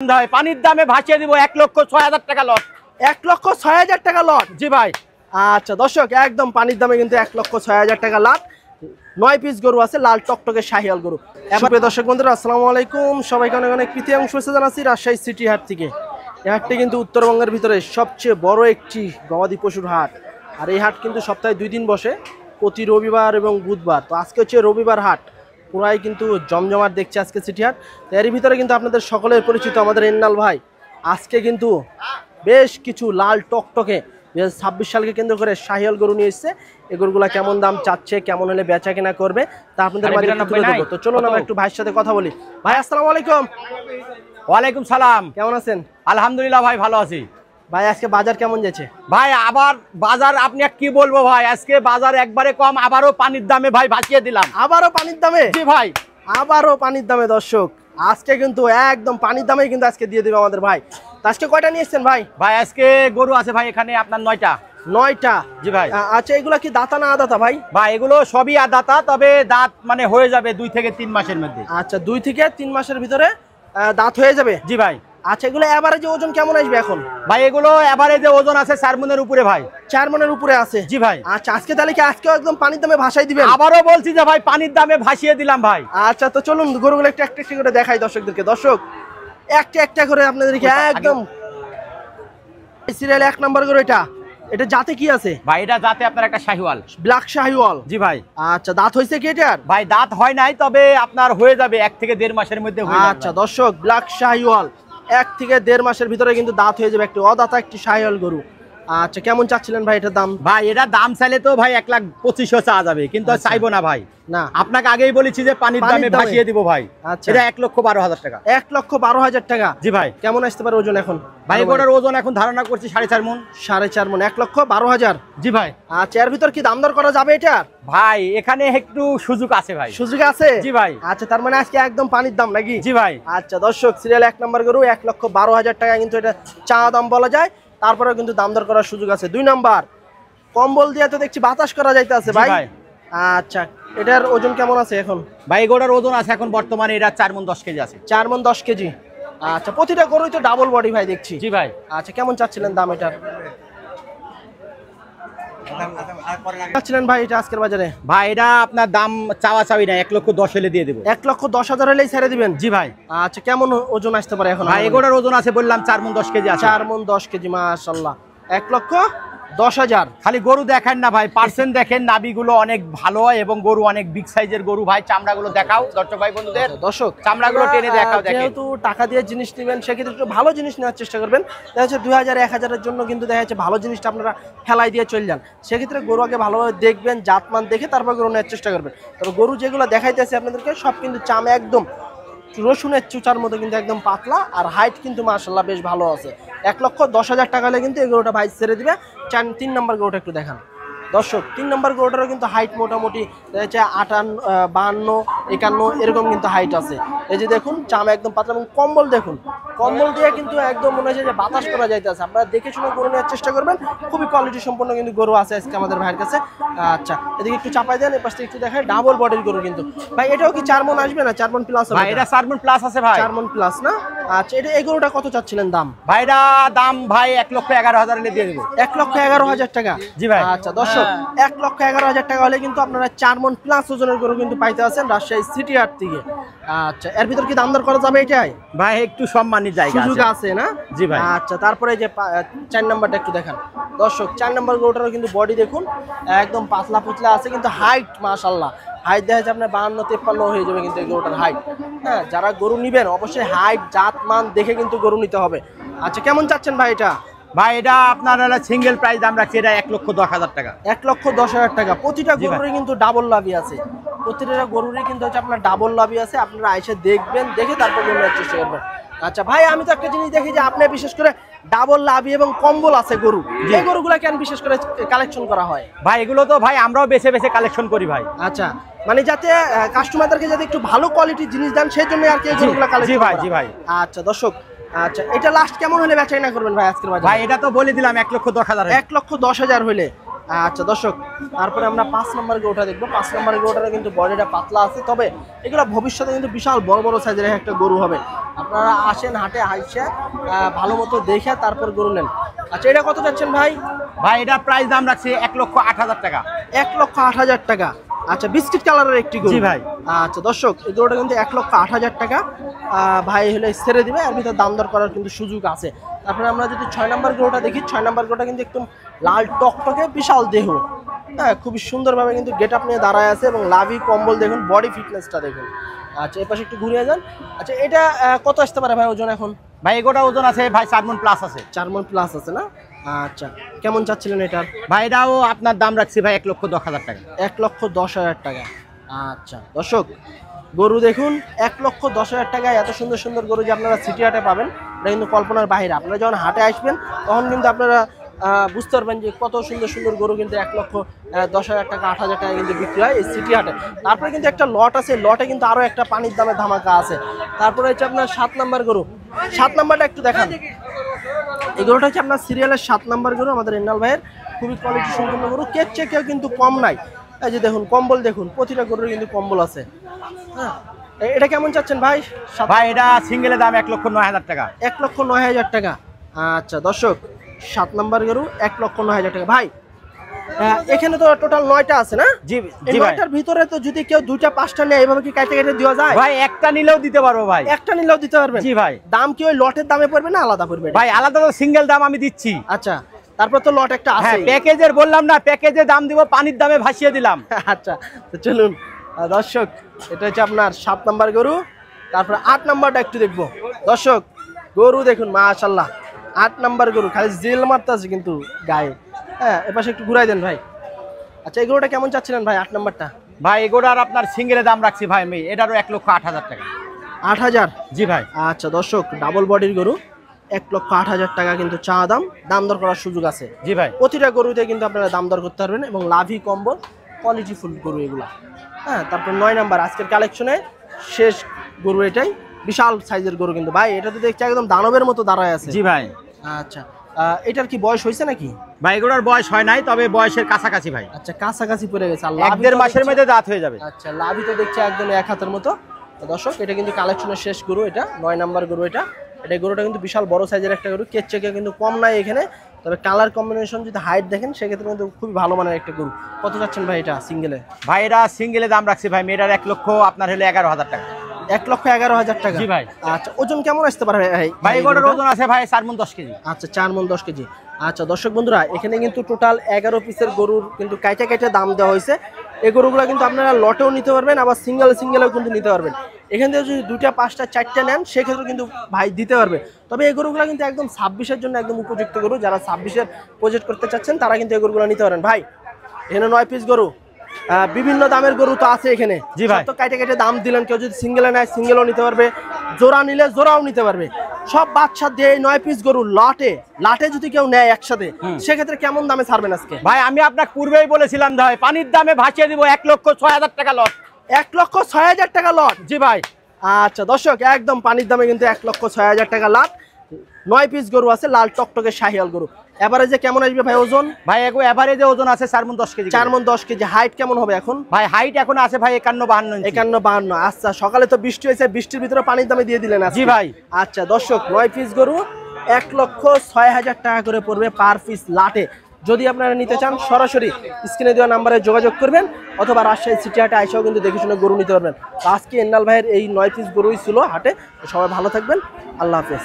পানির দামে ভাসিয়ে দিব 1,06,000 টাকা লট। 1,06,000 টাকা লট। জি ভাই। আচ্ছা দর্শক, একদম পানির দামে কিন্তু 1,06,000 টাকা লট। 9 পিস গরু আছে, লাল টকটকে শাহিওয়াল গরু। প্রিয় দর্শক বন্ধুরা, আসসালামু আলাইকুম। সবাইকে অনেক অনেক প্রীতি এবং শুভেচ্ছা জানাচ্ছি রাজশাহী সিটি হাট থেকে। এই হাটটি কিন্তু উত্তরবঙ্গের ভিতরে সবচেয়ে বড় একটি গবাদি পশুর হাট। আর এই হাট কিন্তু সপ্তাহে 2 দিন বসে, প্রতি রবিবার এবং বুধবার। তো আজকে হচ্ছে রবিবার হাট, পুরাই কিন্তু জমজমাট দেখছে আজকে সিটি হাট। এর ভিতরে কিন্তু আপনাদের সকলের পরিচিত আমাদের এন্নাল ভাই আজকে কিন্তু বেশ কিছু লাল টকটকে 2026 সালকে কেন্দ্র করে শাহিওয়াল গরু নিয়ে এসেছে। এই গরুগুলা কেমন দাম চাচ্ছে, কেমন হলে বেচা কেনা করবে তা আপনাদের মাঝে তুলে ধরবো। তো চলুন আমরা একটু ভাইয়ের সাথে কথা বলি। ভাই আসসালামু আলাইকুম। ওয়ালাইকুম সালাম। কেমন আছেন? আলহামদুলিল্লাহ ভাই, ভালো আছি। ভাই আজকে বাজার কেমন যাচ্ছে? ভাই আবার বাজার আপনি কি বলবো ভাই, আজকে বাজার একবারে কম, আবারও পানির দামে ভাই ভাসিয়ে দিলাম। আবারও পানির দামে? জি ভাই, আবারও পানির দামে। দর্শক আজকে কিন্তু একদম পানির দামে কিন্তু আজকে দিয়ে দেবে আমাদের ভাই। আজকে কয়টা নিয়ে এসেছেন ভাই? ভাই আজকে গরু আছে ভাই এখানে আপনার 9টা। 9টা? জি ভাই। আচ্ছা, এগুলা কি দাতা না আদাতা ভাই? ভাই এগুলো সবই আদাতা, তবে দাঁত মানে হয়ে যাবে 2 থেকে 3 মাসের মধ্যে। আচ্ছা, 2 থেকে 3 মাসের ভিতরে দাঁত হয়ে যাবে? জি ভাই। আচ্ছা, এগুলো এভারেজে ওজন কেমন আসবে এখন? ভাই এগুলো এভারেজে ওজন আছে 4 মনের উপরে ভাই। 4 মনের উপরে আছে? জি ভাই। আচ্ছা, আজকে তাহলে কি আজকেও একদম পানির দামে ভাসাই দিবেন? আবারও বলছি যে ভাই পানির দামে ভাসিয়ে দিলাম ভাই। আচ্ছা, তো চলুন গরুগুলো একটু একটা একটা করে দেখাই দর্শকদেরকে। দর্শক একটা একটা করে আপনাদেরকে একদম সিরিয়াল 1 নম্বর গরু। এটা জাতে কি আছে ভাই? এটা জাতে আপনার একটা শাহিওয়াল, ব্ল্যাক শাহিওয়াল। জি ভাই। আচ্ছা, দাঁত হইছে কি এটার? ভাই দাঁত হয় নাই, তবে আপনার হয়ে যাবে 1 থেকে 1.5 মাসের মধ্যে হয়ে যাবে। আচ্ছা দর্শক, ব্ল্যাক শাহিওয়াল 1 থেকে 1.5 মাসের ভিতরে কিন্তু দাঁত হয়ে যাবে, একটি অদাতা একটি শাহিওয়াল গরু। আচ্ছা, কেমন চাচ্ছিলেন ভাই এটার দাম? ভাই এটা দাম চাইলে তো ভাই 1,25,000 চাওয়া যাবে, কিন্তু চাইবো না ভাই। না, আপনাকে আগেই বলেছি যে পানির দামে ভাসিয়ে দিব ভাই। আচ্ছা, এটা 1,12,000 টাকা। 1,12,000 টাকা? জি ভাই। কেমন আসতে পারে ওজন এখন? ভাই এগুলোর ওজন এখন ধারণা করছি 4.5 মণ। 4.5 মণ, 1,12,000? জি ভাই। আচ্ছা, এর ভিতর কি দাম দর করা যাবে এটা? ভাই এখানে একটু সুযোগ আছে ভাই। সুযোগ আছে? জি ভাই। আচ্ছা, তার মানে আজকে একদম পানির দাম নাকি? জি ভাই। আচ্ছা দর্শক, সিরিয়াল 1 নম্বর গরু 1,12,000 টাকা কিন্তু এটা চা দাম বলা যায়, তারপরেও কিন্তু দাম দর করার সুযোগ আছে। 2 নাম্বার কম্বল দিয়ে তো দেখছি বাতাস করা যাইতে আছে ভাই। আচ্ছা, এটার ওজন কেমন আছে এখন? ভাই এগুলোর ওজন আছে এখন বর্তমানে এটা 4 মণ 10 কেজি আছে। 4 মণ 10 কেজি। আচ্ছা, প্রতিটা গরুই তো ডাবল বডি ভাই দেখছি। জি ভাই। আচ্ছা, কেমন চাচ্ছিলেন দাম এটার? চাচ্ছিলেন ভাই এটা আজকের বাজারে? ভাই এটা আপনার দাম চাওয়া চাওয়ি না, 1,10,000 হলে দিয়ে দেবো। 1,10,000 হলেই ছেড়ে দিবেন? জি ভাই। আচ্ছা, কেমন ওজন আসতে পারে এখন? ভাই এগুলোর ওজন আছে বললাম 4 মণ 10 কেজি আছে। 4 মণ 10 কেজি, মাশাআল্লাহ। 1,10,000। খালি গরু দেখেন না ভাই, পার্সেন্ট দেখেন, নাবিগুলো অনেক ভালো এবং গরু অনেক বিগ সাইজের গরু ভাই। চামড়াগুলো দেখাও দর্শক ভাই বন্ধুদের। দর্শক চামড়াগুলো টেনে দেখাও। দেখেন, যেহেতু টাকা দিয়ে জিনিস নেবেন সেক্ষেত্রে একটু ভালো জিনিস নেওয়ার চেষ্টা করবেন। দেখা যাচ্ছে 2,000 1,000-এর জন্য কিন্তু দেখা যাচ্ছে ভালো জিনিসটা আপনারা ফেলাই দিয়ে চলে যান। সেক্ষেত্রে গরু আগে ভালোভাবে দেখবেন, জাতমান দেখে তারপর গরু নেওয়ার চেষ্টা করবেন। তবে গরু যেগুলো দেখাইতেছে আপনাদেরকে সব কিন্তু চামে একদম রসুনের চুচার মতো, কিন্তু একদম পাতলা, আর হাইট কিন্তু মাশাআল্লাহ বেশ ভালো আছে। 1,10,000 টাকা হলে কিন্তু এই গরুটা ভাই ছেড়ে দিবে। 3 নম্বর গরুটা একটু দেখান দর্শক। 3 নম্বর গরুটারও কিন্তু হাইট মোটামুটি দেখা যাচ্ছে 52, 51 এরকম কিন্তু হাইট আছে। এই যে দেখুন, চামা একদম পাতলা এবং কম্বল দেখুন, কম্বল দিয়ে কিন্তু একদম মনে হচ্ছে যে বাতাস করা যাইতেছে। আপনারা দেখে শুনে গরু নেওয়ার চেষ্টা করবেন। খুবই কোয়ালিটি সম্পন্ন কিন্তু গরু আছে আজকে আমাদের ভাইয়ের কাছে। আচ্ছা, এদিকে একটু চাপাই দেন, এই পাশে একটু দেখায়। ডাবল বডির গরু কিন্তু ভাই। এটাও কি 4 মণ আসবে না? 4 মণ প্লাস হবে? ভাই এটা 4 মণ প্লাস আছে ভাই। 4 মণ প্লাস না? আচ্ছা, এটা এই গরুটা কত চাচ্ছিলেন দাম? ভাই এটা দাম ভাই 1,11,000 হলে দিয়ে দেবো। 1,11,000 টাকা? জি ভাই। আচ্ছা দর্শক, 1,11,000 টাকা হলে কিন্তু আপনারা 4 মণ প্লাস ওজনের গরু কিন্তু পাইতে আছেন রাজশাহী সিটি হাট থেকে। আচ্ছা, এর ভিতর কি দাম দর করা যাবে? এটাই ভাই একটু সম্মানী জায়গা সুযোগ আছে না? জি ভাই। আচ্ছা, তারপরে যে 4 নাম্বারটা একটু দেখান দর্শক। 4 নাম্বার গরুটারও কিন্তু বডি দেখুন, একদম পাতলা পুতলা আছে, কিন্তু হাইট মাশাআল্লাহ হাইট দেখা যাচ্ছে আপনার 52-53 হয়ে যাবে কিন্তু এই গরুটার হাইট। হ্যাঁ, যারা গরু নিবেন অবশ্যই হাইট জাত মান দেখে কিন্তু গরু নিতে হবে। আচ্ছা, কেমন চাচ্ছেন ভাই এটা? ভাই এটা আপনার সিঙ্গেল প্রাইস দাম রাখছি, এটা 1,10,000 টাকা। 1,10,000 টাকা। প্রতিটা গরুরই কিন্তু ডাবল লাভি আছে, প্রতিটা গরুরই কিন্তু হচ্ছে আপনার ডাবল লাভি আছে। আপনারা এসে দেখবেন, দেখে তারপর গরু নেওয়ার চেষ্টা করবেন। আচ্ছা ভাই, আমি তো একটা জিনিস দেখি যে আপনি বিশেষ করে ডাবল লাভি এবং কম্বল আছে গরু, এই গরুগুলা কেন বিশেষ করে কালেকশন করা হয়? ভাই এগুলো তো ভাই আমরাও বেছে বেছে কালেকশন করি ভাই। আচ্ছা, মানে যাতে কাস্টমারদেরকে যাতে একটু ভালো কোয়ালিটির জিনিস দেন সেই জন্য আর কি এই গরুগুলা কালেকশন। জি ভাই, জি ভাই। আচ্ছা দর্শক, আচ্ছা এটা লাস্ট কেমন হলে বেচাকেনা করবেন ভাই আজকের বাজারে? ভাই এটা তো বলে দিলাম 1,10,000। 1,10,000 হলে আচ্ছা দর্শক, তারপরে আমরা 5 নম্বর গরুটা দেখবো। 5 নম্বর গরুটার কিন্তু বডিটা পাতলা আছে, তবে এগুলো ভবিষ্যতে কিন্তু বিশাল বড় বড় সাইজের একটা গরু হবে। আপনারা আসেন হাটে আইসে ভালো মতো দেখে তারপর গরু নেন। আচ্ছা এটা কত যাচ্ছেন ভাই? ভাই এটা প্রাইস দাম রাখছি 1,08,000 টাকা। 1,08,000 টাকা। আচ্ছা বিস্কিট কালারের একটি গরু। জি ভাই। আচ্ছা দর্শক, এই গরুটা কিন্তু 1,08,000 টাকা। ভাই হলে ছেড়ে দিবে, এর ভিতরে দাম দর করার কিন্তু সুযোগ আছে। তারপরে আমরা যদি 6 নম্বর গরুটা দেখি, 6 নম্বর গরুটা কিন্তু একদম লাল টকটকে বিশাল দেহ, হ্যাঁ খুবই সুন্দরভাবে কিন্তু গেট আপ নিয়ে দাঁড়ায় আছে এবং লাভি কম্বল দেখুন, বডি ফিটনেসটা দেখুন। আচ্ছা এই পাশে একটু ঘুরিয়ে যান। আচ্ছা এটা কত আসতে পারে ভাই ওজন এখন? ভাই এগোটা ওজন আছে ভাই 4 মণ প্লাস আছে। 4 মণ প্লাস আছে না? আচ্ছা কেমন চাচ্ছিলেন এটার? ভাই এটাও আপনার দাম রাখছি ভাই 1,10,000 টাকা। 1,10,000 টাকা। আচ্ছা দর্শক, গরু দেখুন 1,10,000 টাকায় এত সুন্দর সুন্দর গরু যে আপনারা সিটি হাটে পাবেন, এটা কিন্তু কল্পনার বাইরে। আপনারা যখন হাটে আসবেন তখন কিন্তু আপনারা বুঝতে পারবেন যে কত সুন্দর সুন্দর গরু কিন্তু 1,10,000 টাকা 8,000 টাকা কিন্তু বিক্রি হয় এই সিটি হাটে। তারপরে কিন্তু একটা লট আছে, লটে কিন্তু আরও একটা পানির দামে ধামাকা আছে। তারপরে হচ্ছে আপনার 7 নম্বর গরু। 7 নম্বরটা একটু দেখান। এই গরুটা হচ্ছে আপনার সিরিয়ালের 7 নম্বর গরু, আমাদের ইন্নাল ভাইয়ের খুবই কোয়ালিটি সম্পন্ন গরু, কের চেয়ে কেউ কিন্তু কম নাই। এই যে দেখুন কম্বল দেখুন, প্রতিটা গরুর কিন্তু কম্বল আছে। হ্যাঁ এটা কেমন চাচ্ছেন ভাই? ভাই এটা সিঙ্গেলের দাম 1,09,000 টাকা। 1,09,000 টাকা। আচ্ছা দর্শক, 7 নম্বর গরু 1,09,000 টাকা। ভাই এখানে তো টোটাল 9টা আছে না? জি এই জি ভাই। 9টার ভিতরে তো যদি কেউ 2টা 5টা নেয় এইভাবে কি কাটে কেটে দেওয়া যায়? ভাই একটা নিলেও দিতে পারবো ভাই। একটা নিলেও দিতে পারবেন? জি ভাই। দাম কি ওই লটের দামে পড়বে না আলাদা পড়বে? ভাই আলাদা তো সিঙ্গেল দাম আমি দিচ্ছি। আচ্ছা তারপর তো লট একটা আছে। হ্যাঁ প্যাকেজের বললাম না, প্যাকেজে দাম দিব, পানির দামে ভাসিয়ে দিলাম। আচ্ছা তো চলুন দর্শক, এটা হচ্ছে আপনার 7 নম্বর গরু। তারপরে 8 নম্বরটা একটু দেখবো। দর্শক গরু দেখুন মাশাআল্লাহ, 8 নম্বর গরু খালি জেল মারতেছে কিন্তু গায়ে। হ্যাঁ এপাশে একটু ঘুরাই দেন ভাই। আচ্ছা এই গরুটা কেমন চাচ্ছিলেন ভাই 8 নম্বরটা? ভাই এগোটার আপনার সিঙ্গেলের দাম রাখছি ভাই আমি, এটারও 1,08,000 টাকা। 8,000? জি ভাই। আচ্ছা দর্শক, ডাবল বডির গরু 1,08,000 টাকা কিন্তু চা দাম, দাম দর করার সুযোগ আছে। জি ভাই। প্রতিটা গরুতে কিন্তু আপনারা দাম দর করতে পারবেন এবং লাভি কম্বল কোয়ালিটি ফুল গরু এগুলা। হ্যাঁ তারপর 9 নাম্বার আজকের কালেকশনে শেষ গরু, এটাই বিশাল সাইজের গরু কিন্তু ভাই, এটা তো দেখছি একদম দানবের মতো দাঁড়ায় আছে। জি ভাই। আচ্ছা এটার কি বয়স হয়েছে নাকি? ভাই এগুলোর বয়স হয় নাই, তবে বয়সের কাছাকাছি ভাই। আচ্ছা কাছাকাছি পড়ে গেছে। আর 1-1.5 মাসের মধ্যে দাঁত হয়ে যাবে। আচ্ছা লাভি তো দেখছি একদম 1 হাতের মতো। দর্শক এটা কিন্তু কালেকশনের শেষ গরু, এটা 9 নাম্বার গরু। এটা গরুটা কিন্তু বিশাল বড় সাইজের একটা গরু, কের চেকে কিন্তু কম নাই এখানে। তবে কালার কম্বিনেশন যদি হাইট দেখেন সেক্ষেত্রে কিন্তু খুবই ভালো মানের একটা গরু। কত যাচ্ছেন ভাই এটা সিঙ্গেলে? ভাই এটা সিঙ্গেলে দাম রাখছি ভাই মেয়েটার 1,00,000 আপনার হলে 11,000 টাকা। 1,11,000 টাকা। জি ভাই। আচ্ছা ওজন কেমন আসতে পারে ভাই? ভাই এগুলোর ওজন আছে ভাই 4 মণ 10 কেজি। আচ্ছা 4 মণ 10 কেজি। আচ্ছা দর্শক বন্ধুরা, এখানে কিন্তু টোটাল 11 পিসের গরুর কিন্তু কাইটা কাইটা দাম দেওয়া হয়েছে। এই গরুগুলো কিন্তু আপনারা লটেও নিতে পারবেন, আবার সিঙ্গেলেও কিন্তু নিতে পারবেন। এখান থেকে যদি 2টা 5টা 4টা নেন সেক্ষেত্রে কিন্তু ভাই দিতে পারবে। তবে এই গরুগুলো কিন্তু একদম 26-এর জন্য একদম উপযুক্ত গরু। যারা 26-এর প্রজেক্ট করতে চাচ্ছেন তারা কিন্তু এই গরুগুলো নিতে পারেন। ভাই এখানে 9 পিস গরু, বিভিন্ন দামের গরু তো আছে এখানে। জি ভাই। তো কাইটা কাইটা দাম দিলেন, কেউ যদি সিঙ্গেলে নেয় সিঙ্গেলও নিতে পারবে, জোড়া নিলে জোড়াও নিতে পারবে। সব বাচ্চা দিয়ে 9 পিস গরু লাটে যদি কেউ নেয় একসাথে সেক্ষেত্রে কেমন দামে ছাড়বেন আজকে? ভাই আমি আপনাকে পূর্বেই বলেছিলাম ভাই পানির দামে ভাসিয়ে দিব 1,06,000 টাকা লট। 1,06,000 টাকা লট? জি ভাই। আচ্ছা দর্শক একদম পানির দামে কিন্তু 1,06,000 টাকা লাট। 9 পিস গরু আছে, লাল টকটকে শাহিয়াল গরু। এভারেজে কেমন আসবে ভাই ওজন? ভাই এভারেজে ওজন আছে 4 মণ 10 কেজি। 4 মণ 10 কেজি। হাইট কেমন হবে এখন? ভাই হাইট এখন আছে ভাই 51-52 ইঞ্চি। 51-52। আচ্ছা সকালে তো বৃষ্টি হয়েছে, বৃষ্টির ভিতরে পানির দামে দিয়ে দিলেন। জি ভাই। আচ্ছা দর্শক 9 পিস গরু 1,06,000 টাকা করে পড়বে পার পিস লাটে। যদি আপনারা নিতে চান সরাসরি স্ক্রিনে দেওয়া নাম্বারে যোগাযোগ করবেন, অথবা রাজশাহী সিটি হাটে আইসাও কিন্তু দেখে শুনে গরু নিতে পারবেন। আজকে এন্নাল ভাইয়ের এই 9 পিস গরুই ছিল হাটে। সবাই ভালো থাকবেন, আল্লাহ হাফেজ।